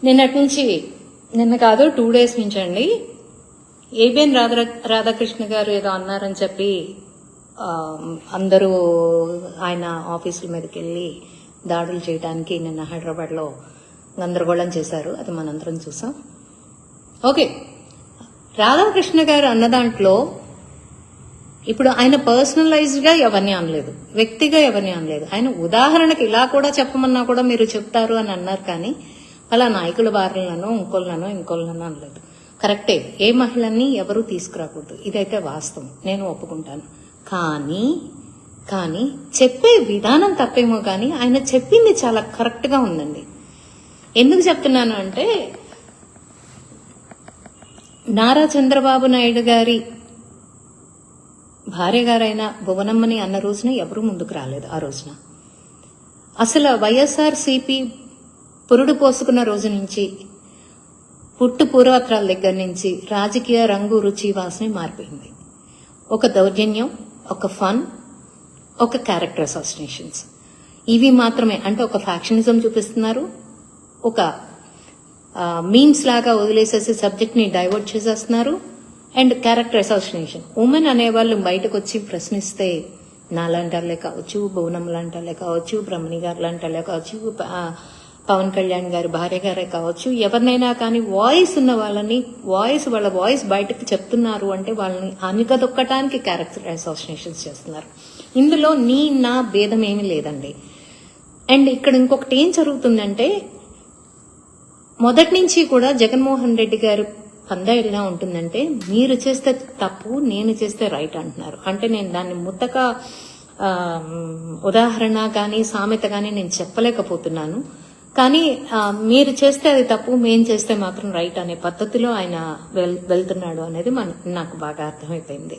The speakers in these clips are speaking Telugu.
నిన్న కాదు 2 days నుంచి అండి ఏబిఎన్ రాధాకృష్ణ గారు ఏదో అన్నారని చెప్పి అందరూ ఆయన ఆఫీసుల మీదకి వెళ్ళి దాడులు చేయడానికి నిన్న హైదరాబాద్లో గందరగోళం చేశారు. అది మనందరం చూసాం. ఓకే, రాధాకృష్ణ గారు అన్న దాంట్లో ఇప్పుడు ఆయన పర్సనలైజ్డ్ గా ఎవరిని అనలేదు, వ్యక్తిగా ఎవరిని అనలేదు. ఆయన ఉదాహరణకి ఇలా కూడా చెప్పమన్నా కూడా మీరు చెప్తారు అని అన్నారు, కానీ అలా నాయకుల వారులను ఇంకోళ్ళనో అనలేదు. కరెక్టే, ఏ మహిళని ఎవరూ తీసుకురాకూడదు, ఇదైతే వాస్తవం, నేను ఒప్పుకుంటాను. కానీ చెప్పే విధానం తప్పేమో, కానీ ఆయన చెప్పింది చాలా కరెక్ట్ గా ఉందండి. ఎందుకు చెప్తున్నాను అంటే, నారా చంద్రబాబు నాయుడు గారి భార్య గారైన భువనమ్మని అన్న రోజున ఎవరూ ముందుకు రాలేదు. ఆ రోజున అసలు వైఎస్ఆర్సీపీ పురుడు పోసుకున్న రోజు నుంచి, పుట్టు పూర్వత్రాల దగ్గర నుంచి రాజకీయ రంగు రుచి వాసన మారిపోయింది. ఒక దౌర్జన్యం, ఒక ఫన్, ఒక క్యారెక్టర్ అసాసినేషన్స్, ఇవి మాత్రమే. అంటే ఒక ఫ్యాక్షనిజం చూపిస్తున్నారు, ఒక మీమ్స్ లాగా వదిలేసేసి సబ్జెక్ట్ ని డైవర్ట్ చేసేస్తున్నారు, అండ్ క్యారెక్టర్ అసాసినేషన్. ఉమెన్ అనేవాళ్ళు బయటకు వచ్చి ప్రశ్నిస్తే నాలాంటి వాళ్ళే కావచ్చు, భువనం లాంటి వాళ్ళే కావచ్చు, బ్రహ్మణి గారు లాంటి వాళ్ళే కావచ్చు, పవన్ కళ్యాణ్ గారి భార్య గారే కావచ్చు, ఎవరినైనా కానీ వాయిస్ ఉన్న వాళ్ళని వాళ్ళ వాయిస్ బయటకు చెప్తున్నారు అంటే వాళ్ళని అణగదొక్కటానికి క్యారెక్టర్ అసాసినేషన్స్ చేస్తున్నారు. ఇందులో నా భేదం ఏమీ లేదండి. అండ్ ఇక్కడ ఇంకొకటి ఏం జరుగుతుందంటే, మొదటి నుంచి కూడా జగన్మోహన్ రెడ్డి గారు పందా ఎలా ఉంటుందంటే, మీరు చేస్తే తప్పు, నేను చేస్తే రైట్ అంటున్నారు. అంటే నేను దాన్ని ముద్దక ఉదాహరణ కానీ సామెత కానీ నేను చెప్పలేకపోతున్నాను, కానీ మీరు చేస్తే అది తప్పు, మేం చేస్తే మాత్రం రైట్ అనే పద్ధతిలో ఆయన వెళ్తున్నాడు అనేది నాకు బాగా అర్థమైపోయింది.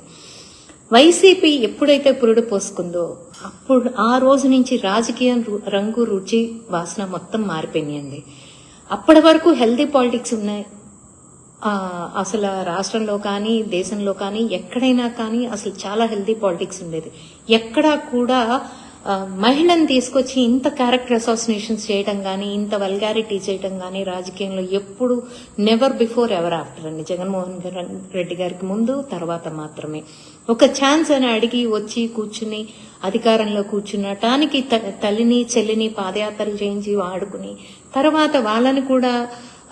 వైసీపీ ఎప్పుడైతే పురుడు పోసుకుందో అప్పుడు ఆ రోజు నుంచి రాజకీయ రంగు రుచి వాసన మొత్తం మారిపోయినాయండి. అప్పటి వరకు హెల్దీ పాలిటిక్స్ ఉన్నాయి. అసలు రాష్ట్రంలో కానీ దేశంలో కానీ ఎక్కడైనా కానీ అసలు చాలా హెల్దీ పాలిటిక్స్ ఉండేది. ఎక్కడా కూడా మహిళను తీసుకొచ్చి ఇంత క్యారెక్టర్ అసాసినేషన్స్ చేయడం కానీ, ఇంత వల్గారిటీ చేయడం కానీ రాజకీయంలో ఎప్పుడు నెవర్ బిఫోర్ ఎవర్ ఆఫ్టర్ అండి. జగన్మోహన్ రెడ్డి గారికి ముందు, తర్వాత మాత్రమే. ఒక ఛాన్స్ అని అడిగి వచ్చి కూర్చుని అధికారంలో కూర్చున్నటానికి తల్లిని చెల్లిని పాదయాత్రలు చేయించి వాడుకుని, తర్వాత వాళ్ళని కూడా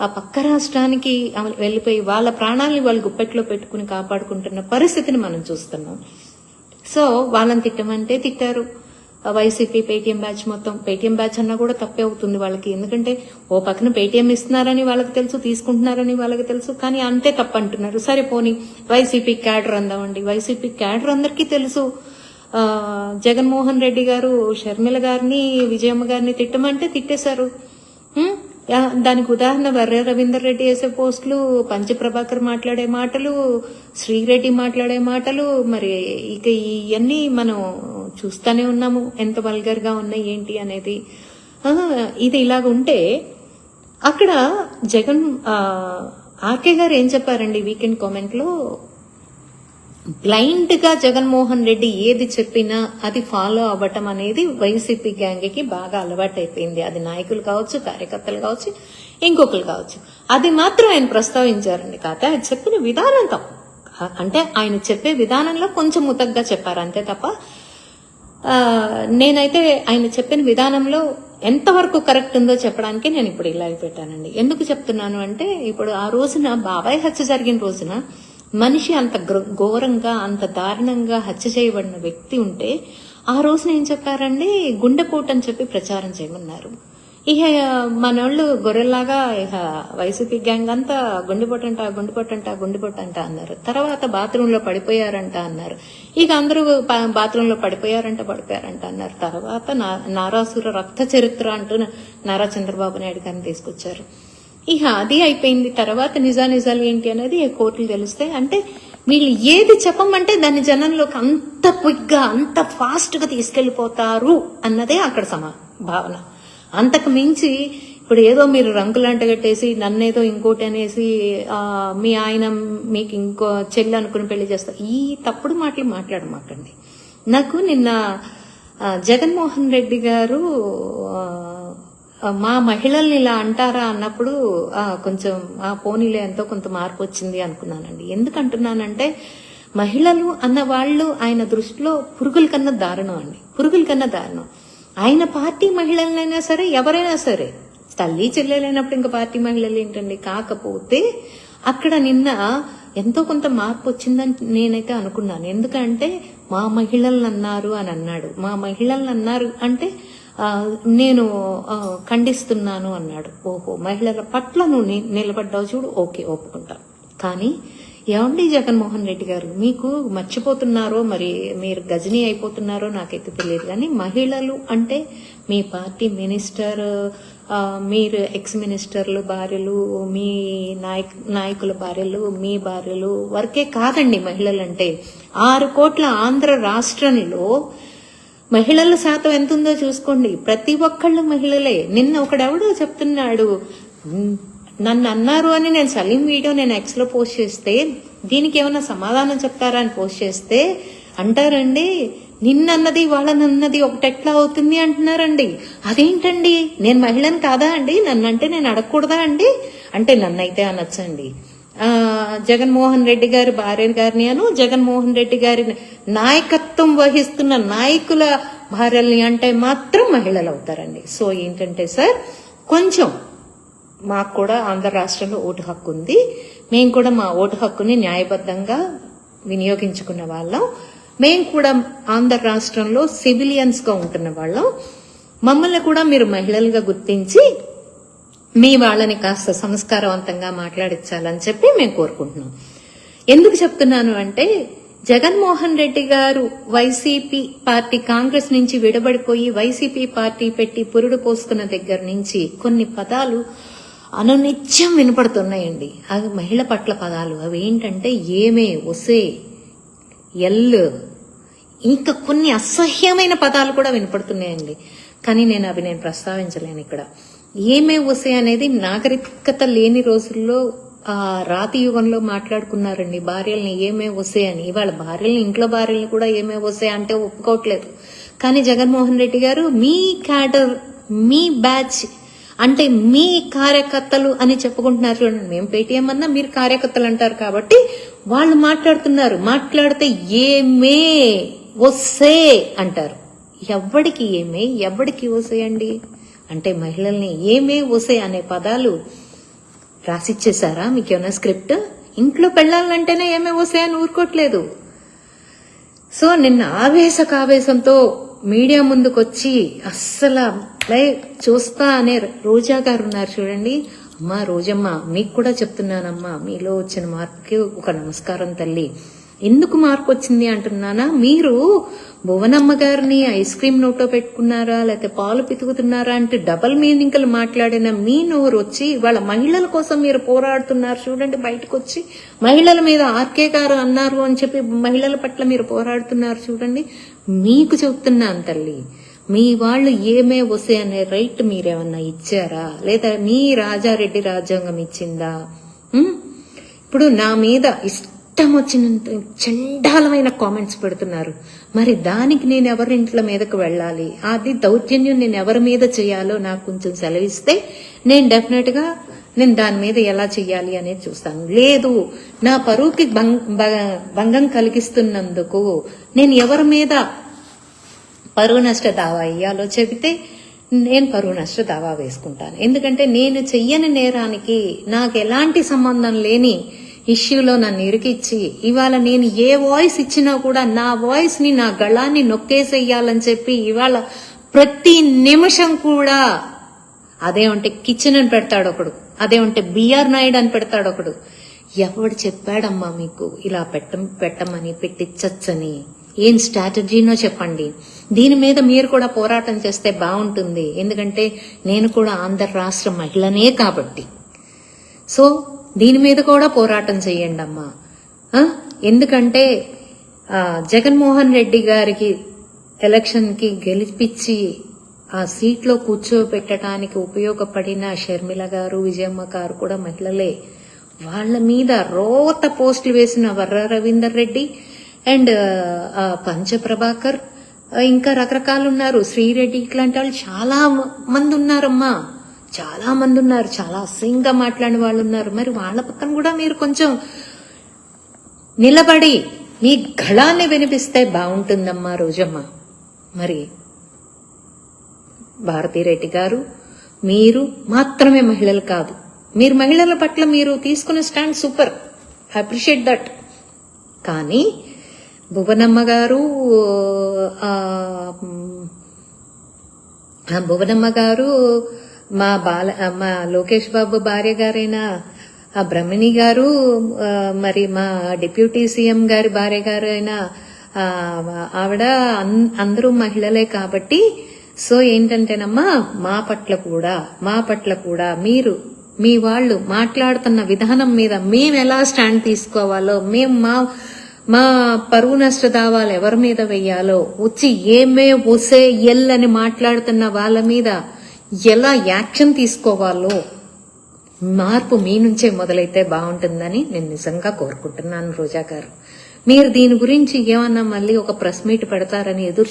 ఆ పక్క రాష్ట్రానికి వెళ్ళిపోయి వాళ్ళ ప్రాణాలని వాళ్ళు గుప్పెట్లో పెట్టుకుని కాపాడుకుంటున్న పరిస్థితిని మనం చూస్తున్నాం. సో వాళ్ళని తిట్టమంటే తిట్టారు. వైసీపీ పేటీఎం బ్యాచ్ మొత్తం, పేటీఎం బ్యాచ్ అన్నా కూడా తప్పే అవుతుంది వాళ్ళకి. ఎందుకంటే ఓ పక్కన పేటీఎం ఇస్తున్నారని వాళ్ళకి తెలుసు, తీసుకుంటున్నారని వాళ్ళకి తెలుసు, కానీ అంతే తప్పంటున్నారు. సరే పోనీ వైసీపీ క్యాడర్ అందామండి. వైసీపీ క్యాడర్ అందరికీ తెలుసు. జగన్మోహన్ రెడ్డి గారు షర్మిల గారిని, విజయమ్మ గారిని తిట్టమంటే తిట్టేశారు. దానికి ఉదాహరణ వర్ర రవీందర్ రెడ్డి వేసే పోస్టులు, పంచప్రభాకర్ మాట్లాడే మాటలు, శ్రీరెడ్డి మాట్లాడే మాటలు, మరి ఇక ఇవన్నీ మనం చూస్తూనే ఉన్నాము ఎంత వల్గర్ గా ఉన్నాయి ఏంటి అనేది. ఇది ఇలాగ ఉంటే అక్కడ జగన్ ఆర్కే గారు ఏం చెప్పారండి వీకెండ్ కామెంట్ లో, బ్లైండ్ గా జగన్మోహన్ రెడ్డి ఏది చెప్పినా అది ఫాలో అవ్వటం అనేది వైసీపీ గ్యాంగ్ కి బాగా అలవాటు అయిపోయింది. అది నాయకులు కావచ్చు, కార్యకర్తలు కావచ్చు, ఇంకొకరు కావచ్చు. అది మాత్రం ఆయన ప్రస్తావించారండి. కాకపోతే ఆయన చెప్పిన విధానం తప్పు. అంటే ఆయన చెప్పే విధానంలో కొంచెం ముతగ్గా చెప్పారు అంతే తప్ప, నేనైతే ఆయన చెప్పిన విధానంలో ఎంతవరకు కరెక్ట్ ఉందో చెప్పడానికి నేను ఇప్పుడు ఇలా పెట్టానండి. ఎందుకు చెప్తున్నాను అంటే, ఇప్పుడు ఆ రోజున బాబాయ్ హత్య జరిగిన రోజున మనిషి అంత ఘోరంగా, అంత దారుణంగా హత్య చేయబడిన వ్యక్తి ఉంటే ఆ రోజున ఏం చెప్పారండి, గుండెపోటు అని చెప్పి ప్రచారం చేయమన్నారు. ఇక మనోళ్ళు గొర్రెల్లాగా ఇక వైసీపీ గ్యాంగ్ అంతా గుండెపోటు అంట అన్నారు. తర్వాత బాత్రూంలో పడిపోయారంట అన్నారు. ఇక అందరూ బాత్రూంలో పడిపోయారంట అన్నారు. తర్వాత నారాసుర రక్త చరిత్ర అంటూ నారా చంద్రబాబు నాయుడు గారిని తీసుకొచ్చారు. ఇక అది అయిపోయింది. తర్వాత నిజాలు ఏంటి అనేది కోర్టులు తెలుస్తాయి. అంటే వీళ్ళు ఏది చెప్పమంటే దాన్ని జనంలోకి అంత క్విక్ గా, అంత ఫాస్ట్ గా తీసుకెళ్లిపోతారు అన్నదే అక్కడ భావన. అంతకు మించి ఇప్పుడు ఏదో మీరు రంకులంట కట్టేసి నన్నేదో ఇంకోటి అనేసి మీ ఆయన మీకు ఇంకో చెల్లి అనుకుని పెళ్లి చేస్తారు, ఈ తప్పుడు మాటలు మాట్లాడమాకండి. నాకు నిన్న జగన్మోహన్ రెడ్డి గారు మా మహిళల్ని ఇలా అంటారా అన్నప్పుడు కొంచెం పోనీలే ఎంతో కొంత మార్పు వచ్చింది అనుకున్నానండి. ఎందుకు అంటున్నానంటే మహిళలు అన్న వాళ్ళు ఆయన దృష్టిలో పురుగుల కన్నా దారుణం అండి, పురుగుల కన్నా దారుణం. ఆయన పార్టీ మహిళలైనా సరే ఎవరైనా సరే, తల్లి చెల్లెలైనప్పుడు ఇంకా పార్టీ మహిళలు ఏంటండి. కాకపోతే అక్కడ నిన్న ఎంతో కొంత మార్పు వచ్చిందని నేనైతే అనుకున్నాను. ఎందుకంటే మా మహిళలను అన్నారు అని అన్నాడు. మా మహిళలను అన్నారు అంటే నేను ఖండిస్తున్నాను అన్నాడు. ఓహో, మహిళల పట్ల నువ్వు నిలబడ్డావు చూడు, ఓకే ఒప్పుకుంటా. కానీ ఏమండి జగన్మోహన్ రెడ్డి గారు, మీకు మర్చిపోతున్నారో మరి మీరు గజనీ అయిపోతున్నారో నాకైతే తెలియదు. కానీ మహిళలు అంటే మీ పార్టీ మినిస్టర్, మీరు ఎక్స్ మినిస్టర్లు భార్యలు, మీ నాయకుల భార్యలు, మీ భార్యలు వరకే కాదండి. మహిళలు అంటే 6 కోట్ల ఆంధ్ర రాష్ట్రంలో మహిళల శాతం ఎంత ఉందో చూసుకోండి. ప్రతి ఒక్కళ్ళు మహిళలే. నిన్న ఒకడెవడో చెప్తున్నాడు, నన్ను అన్నారు అని నేను సలీం వీడియో నేను ఎక్స్ లో పోస్ట్ చేస్తే దీనికి ఏమైనా సమాధానం చెప్తారా అని పోస్ట్ చేస్తే అంటారండి, నిన్నన్నది వాళ్ళనన్నది ఒకటి ఎట్లా అవుతుంది అంటున్నారండి. అదేంటండి, నేను మహిళను కాదా అండి, నన్నంటే నేను అడగకూడదా అండి అంటే నన్నైతే అనొచ్చండి. జగన్మోహన్ రెడ్డి గారి భార్య గారిని జగన్మోహన్ రెడ్డి గారి నాయకత్వం వహిస్తున్న నాయకుల భార్యల్ని అంటే మాత్రం మహిళలు అవుతారండి. సో ఏంటంటే సార్, కొంచెం మాకు కూడా ఆంధ్ర రాష్ట్రంలో ఓటు హక్కు ఉంది. మేము కూడా మా ఓటు హక్కుని న్యాయబద్ధంగా వినియోగించుకున్న వాళ్ళం. మేము కూడా ఆంధ్ర రాష్ట్రంలో సివిలియన్స్ గా ఉంటున్న వాళ్ళం. మమ్మల్ని కూడా మీరు మహిళలుగా గుర్తించి మీ వాళ్ళని కాస్త సంస్కారవంతంగా మాట్లాడించాలని చెప్పి మేము కోరుకుంటున్నాం. ఎందుకు చెప్తున్నాను అంటే, జగన్మోహన్ రెడ్డి గారు వైసీపీ పార్టీ కాంగ్రెస్ నుంచి విడబడిపోయి వైసీపీ పార్టీ పెట్టి పురుడు పోసుకున్న దగ్గర నుంచి కొన్ని పదాలు అనునిత్యం వినపడుతున్నాయండి. అవి మహిళ పట్ల పదాలు. అవి ఏంటంటే ఏమే, ఒసే, ఎల్, ఇంకా కొన్ని అసహ్యమైన పదాలు కూడా వినపడుతున్నాయండి. కానీ నేను ప్రస్తావించలేను ఇక్కడ. ఏమే ఒసే అనేది నాగరికత లేని రోజుల్లో రాతి యుగంలో మాట్లాడుకున్నారండి భార్యల్ని ఏమే ఒసే అని. ఇవాళ భార్యల్ని, ఇంట్లో భార్యల్ని కూడా ఏమే ఒసే అంటే ఒప్పుకోవట్లేదు. కానీ జగన్మోహన్ రెడ్డి గారు మీ క్యాడర్, మీ బ్యాచ్ అంటే మీ కార్యకర్తలు అని చెప్పుకుంటున్నారు చూడండి. మేము పేటీఎం అన్నా మీరు కార్యకర్తలు అంటారు కాబట్టి వాళ్ళు మాట్లాడుతున్నారు. మాట్లాడితే ఏమే ఒసే అంటారు. ఎవడికి ఏమే, ఎవడికి ఒసే అండి అంటే మహిళల్ని ఏమే ఒసే అనే పదాలు రాసిచ్చేసారా? మీకేమైనా స్క్రిప్ట్? ఇంట్లో పెళ్ళాలంటేనే ఏమే ఒసే అని ఊరుకోవట్లేదు. సో నిన్న ఆవేశంతో మీడియా ముందుకొచ్చి అస్సలు చూస్తా అనే రోజా గారు ఉన్నారు చూడండి. అమ్మా రోజమ్మ, మీకు కూడా చెప్తున్నానమ్మా, మీలో వచ్చిన మార్పుకి ఒక నమస్కారం తల్లి. ఎందుకు మార్పు వచ్చింది అంటున్నానా, మీరు భువనమ్మ గారిని ఐస్ క్రీమ్ నోటో పెట్టుకున్నారా లేకపోతే పాలు పితుకుతున్నారా అంటే డబల్ మీనింగ్లు మాట్లాడిన మీ నోరు వచ్చి వాళ్ళ మహిళల కోసం మీరు పోరాడుతున్నారు చూడండి. బయటకు వచ్చి మహిళల మీద ఆర్కే గారు అన్నారు అని చెప్పి మహిళల పట్ల మీరు పోరాడుతున్నారు చూడండి. మీకు చెప్తున్నాను తల్లి, మీ వాళ్ళు ఏమే వసే అనే రైట్ మీరేమన్నా ఇచ్చారా? లేదా మీ రాజారెడ్డి రాజ్యాంగం ఇచ్చిందా? ఇప్పుడు నా మీద ఇష్టం వచ్చినంత చండాలమైన కామెంట్స్ పెడుతున్నారు. మరి దానికి నేను ఎవరింట్ల మీదకు వెళ్ళాలి? అది దౌర్జన్యం నేను ఎవరి మీద చేయాలో నాకు కొంచెం సెలవిస్తే నేను డెఫినెట్ గా నేను దాని మీద ఎలా చెయ్యాలి అనేది చూస్తాను. లేదు, నా పరువుకి భంగం కలిగిస్తున్నందుకు నేను ఎవరి మీద పరువు నష్ట దావా ఇయ్యాలో చెబితే నేను పరువు నష్ట దావా వేసుకుంటాను. ఎందుకంటే నేను చెయ్యని నేరానికి నాకు ఎలాంటి సంబంధం లేని ఇష్యూలో నన్ను ఇరికిచ్చి ఇవాళ నేను ఏ వాయిస్ ఇచ్చినా కూడా నా వాయిస్ ని, నా గళాన్ని నొక్కేసేయాలని చెప్పి ఇవాళ ప్రతి నిమిషం కూడా అదే ఉంటే కిచెన్ అని పెడతాడు ఒకడు, అదే ఉంటే బిఆర్ నాయుడు అని పెడతాడు ఒకడు. ఎవడు చెప్పాడమ్మా మీకు ఇలా పెట్టమని, పెట్టించచ్చని? ఏం స్ట్రాటజీనో చెప్పండి. దీని మీద మీరు కూడా పోరాటం చేస్తే బాగుంటుంది. ఎందుకంటే నేను కూడా ఆంధ్ర రాష్ట్ర మహిళనే కాబట్టి. సో దీని మీద కూడా పోరాటం చెయ్యండి అమ్మా. ఎందుకంటే జగన్మోహన్ రెడ్డి గారికి ఎలక్షన్ కి గెలిపించి ఆ సీట్లో కూర్చోబెట్టడానికి ఉపయోగపడిన షర్మిల గారు, విజయమ్మ గారు కూడా మహిళలే. వాళ్ళ మీద రోత పోస్టులు వేసిన వర్ర రవీందర్ రెడ్డి అండ్ పంచప్రభాకర్, ఇంకా రకరకాలు ఉన్నారు, శ్రీరెడ్డి, ఇట్లాంటి వాళ్ళు చాలా మంది ఉన్నారమ్మా. చాలా మంది ఉన్నారు, చాలా అసహ్యంగా మాట్లాడిన వాళ్ళు ఉన్నారు. మరి వాళ్ళ పక్కన కూడా మీరు కొంచెం నిలబడి మీ గళాన్ని వినిపిస్తే బాగుంటుందమ్మా రోజమ్మ. మరి భారతీరెడ్డి గారు, మీరు మాత్రమే మహిళలు కాదు, మీరు మహిళల పట్ల మీరు తీసుకున్న స్టాండ్ సూపర్, అప్రిషియేట్ దట్. కానీ భువనమ్మ గారు మా లోకేష్ బాబు భార్య గారైన బ్రహ్మిణి గారు, మరి మా డిప్యూటీ సీఎం గారి భార్య గారు అయిన ఆవిడ అందరూ మహిళలే కాబట్టి, సో ఏంటంటేనమ్మా మా పట్ల కూడా మీరు మీ వాళ్ళు మాట్లాడుతున్న విధానం మీద మేము ఎలా స్టాండ్ తీసుకోవాలో, మేము మా పరువు నష్ట దావాలు ఎవరి మీద వెయ్యాలో, వచ్చి ఏమే ఒసే ఎల్లని మాట్లాడుతున్న వాళ్ళ మీద ఎలా యాక్షన్ తీసుకోవాలో మార్పు మీ నుంచే మొదలైతే బాగుంటుందని నేను నిజంగా కోరుకుంటున్నాను. రోజా గారు, మీరు దీని గురించి ఏమన్నా మళ్ళీ ఒక ప్రెస్ మీట్ పెడతారని ఎదురు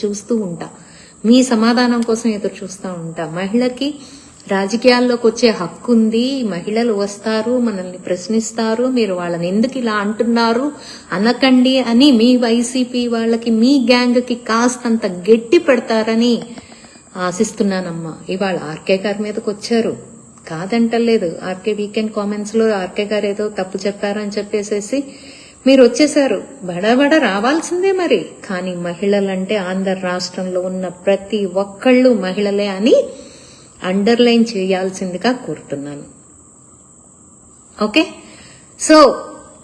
చూస్తూ ఉంటా. మీ సమాధానం కోసం ఎదురు చూస్తూ ఉంటా. మహిళకి రాజకీయాల్లోకి వచ్చే హక్కు ఉంది, మహిళలు వస్తారు, మనల్ని ప్రశ్నిస్తారు, మీరు వాళ్ళని ఎందుకు ఇలా అంటున్నారు అనకండి అని మీ వైసీపీ వాళ్ళకి, మీ గ్యాంగ్ కి కాస్తంత గట్టి పెడతారని ఆశిస్తున్నానమ్మా. ఇవాళ ఆర్కే గారి మీదకి వచ్చారు, కాదంటలేదు. ఆర్కే వీకెండ్ కామెంట్స్ లో ఆర్కే గారు ఏదో తప్పు చెప్పారని చెప్పేసేసి మీరు వచ్చేసారు. బడబడ రావాల్సిందే మరి. కానీ మహిళలంటే ఆంధ్ర రాష్ట్రంలో ఉన్న ప్రతి ఒక్కళ్ళు మహిళలే అని అండర్లైన్ చేయాల్సిందిగా కోరుతున్నాను. Okay, so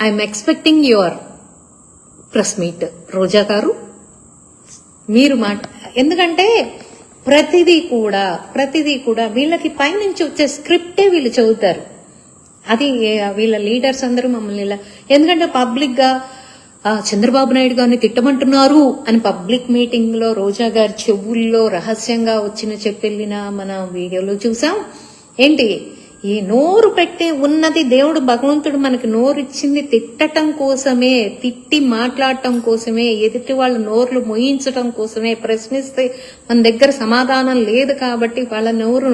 I'm expecting your press meet Roja garu. మీరు ఎందుకంటే ప్రతిదీ కూడా వీళ్ళకి పైనుంచి వచ్చే స్క్రిప్టే వీళ్ళు చదువుతారు. అది వీళ్ళ లీడర్స్ అందరూ మమ్మల్ని ఇలా, ఎందుకంటే పబ్లిక్ గా చంద్రబాబు నాయుడు గారిని తిట్టమంటున్నారు అని పబ్లిక్ మీటింగ్ లో రోజా గారి చెవుల్లో రహస్యంగా చెప్పెళ్ళిన మన వీడియోలో చూసాం. ఏంటి, ఈ నోరు పెట్టే ఉన్నది దేవుడు భగవంతుడు మనకి నోరు ఇచ్చింది తిట్టటం కోసమే, తిట్టి మాట్లాడటం కోసమే, ఎదుటి వాళ్ళ నోర్లు మోయించటం కోసమే. ప్రశ్నిస్తే మన దగ్గర సమాధానం లేదు కాబట్టి వాళ్ళ నోరు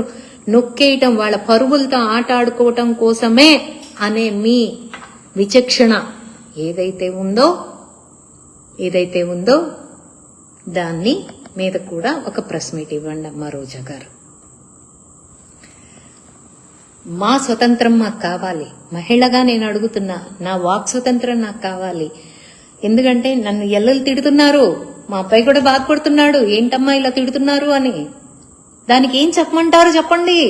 నొక్కేయటం, వాళ్ళ పరువులతో ఆట ఆడుకోవటం కోసమే అనే మీ విచక్షణ ఏదైతే ఉందో దాన్ని మీద కూడా ఒక ప్రెస్ మీట్ ఇవ్వండి అమ్మా రోజా గారు. మా స్వతంత్రం మాకు కావాలి. మహిళగా నేను అడుగుతున్నా, నా వాక్ స్వతంత్రం నాకు కావాలి. ఎందుకంటే నన్ను ఎల్లలు తిడుతున్నారు, మా అబ్బాయి కూడా బాధపడుతున్నాడు, ఏంటమ్మా ఇలా తిడుతున్నారు అని. దానికి ఏం చెప్పమంటారు చెప్పండి.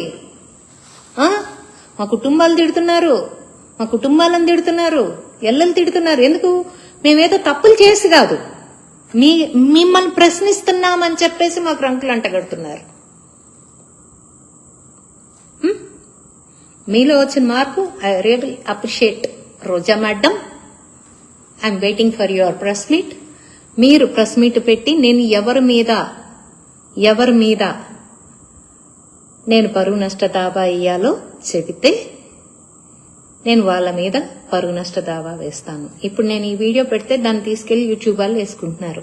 మా కుటుంబాలు తిడుతున్నారు, మా కుటుంబాలను తిడుతున్నారు, ఎల్లలు తిడుతున్నారు. ఎందుకు? మేమేదో తప్పులు చేసి కాదు, మిమ్మల్ని ప్రశ్నిస్తున్నామని చెప్పేసి మాకు రంకులు అంటగడుతున్నారు. మీలో వచ్చిన మార్పు I really appreciate Roja madam. I'm waiting for your press meet. మీరు ప్రెస్ మీట్ పెట్టి నేను ఎవరి మీద నేను పరువు నష్ట దావా వేయాలో చెబితే నేను వాళ్ళ మీద పరువు నష్ట దావా వేస్తాను. ఇప్పుడు నేను ఈ వీడియో పెడితే దాన్ని తీసుకెళ్లి యూట్యూబ్ వాళ్ళు వేసుకుంటున్నారు.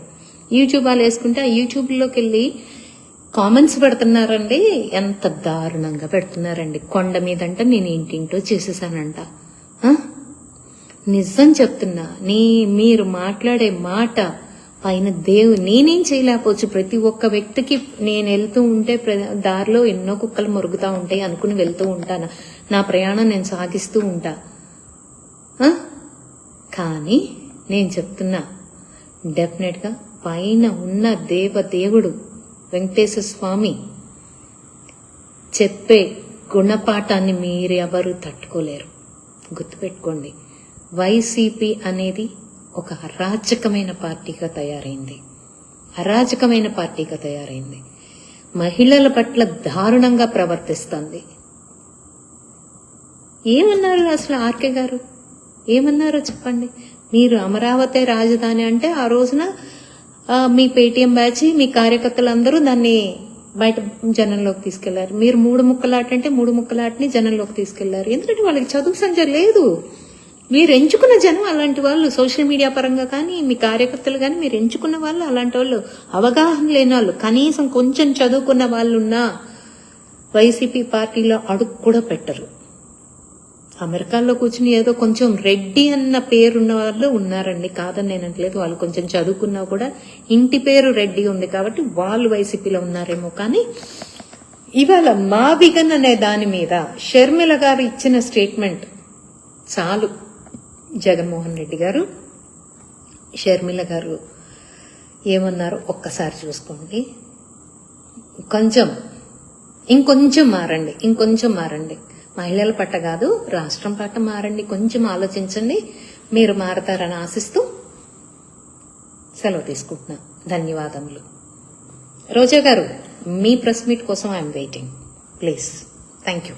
యూట్యూబ్ వాళ్ళు వేసుకుంటే ఆ యూట్యూబ్ లోకి వెళ్ళి కామెంట్స్ పెడుతున్నారండి. ఎంత దారుణంగా పెడుతున్నారండి. కొండ మీదంట నేను ఇంటింటో చేసేసానంట. నిజం చెప్తున్నా, మీరు మాట్లాడే మాట పైన నేనేం చేయలేకపోవచ్చు. ప్రతి ఒక్క వ్యక్తికి నేను వెళ్తూ ఉంటే దారిలో ఎన్నో కుక్కలు మొరుగుతా ఉంటాయి అనుకుని వెళ్తూ ఉంటాను. నా ప్రయాణం నేను సాగిస్తూ ఉంటా. కానీ నేను చెప్తున్నా, డెఫినెట్ గా పైన ఉన్న దేవుడు వెంకటేశ్వర స్వామి చెప్పే గుణపాఠాన్ని మీరెవరు తట్టుకోలేరు. గుర్తుపెట్టుకోండి, వైసీపీ అనేది ఒక అరాచకమైన పార్టీగా తయారైంది. మహిళల పట్ల దారుణంగా ప్రవర్తిస్తుంది. ఏమన్నారు అసలు ఆర్కే గారు? ఏమన్నారో చెప్పండి. మీరు అమరావతి రాజధాని అంటే ఆ రోజున మీ పేటీఎం బ్యాచ్, మీ కార్యకర్తలందరూ దాన్ని బయట జనంలోకి తీసుకెళ్లారు. మీరు 3 ముక్కలాట అంటే 3 ముక్కలాటని జనంలోకి తీసుకెళ్లారు. ఎందుకంటే వాళ్ళకి చదువు సంజ లేదు. మీరు ఎంచుకున్న జనం అలాంటి వాళ్ళు. సోషల్ మీడియా పరంగా కానీ మీ కార్యకర్తలు కానీ మీరు ఎంచుకున్న వాళ్ళు అలాంటి వాళ్ళు, అవగాహన లేని వాళ్ళు. కనీసం కొంచెం చదువుకున్న వాళ్ళున్నా వైసీపీ పార్టీలో అడుగు కూడా పెట్టరు. అమెరికాలో కూర్చుని ఏదో కొంచెం రెడ్డి అన్న పేరున్న వాళ్ళు ఉన్నారండి, కాదని నేను అనట్లేదు. వాళ్ళు కొంచెం చదువుకున్నా కూడా ఇంటి పేరు రెడ్డి ఉంది కాబట్టి వాళ్ళు వైసీపీలో ఉన్నారేమో. కానీ ఇవాళ మా విగన్ అనే దాని మీద షర్మిల గారు ఇచ్చిన స్టేట్మెంట్ చాలు. జగన్మోహన్ రెడ్డి గారు, షర్మిల గారు ఏమన్నారు ఒక్కసారి చూసుకోండి. ఇంకొంచెం మారండి. మహిళల పట్ల కాదు, రాష్ట్రం పట్ల మారండి. కొంచెం ఆలోచించండి. మీరు మారతారని ఆశిస్తూ సెలవు తీసుకుంటున్నా. ధన్యవాదములు. రోజా గారు, మీ ప్రెస్ మీట్ కోసం I'm waiting. Please. Thank you.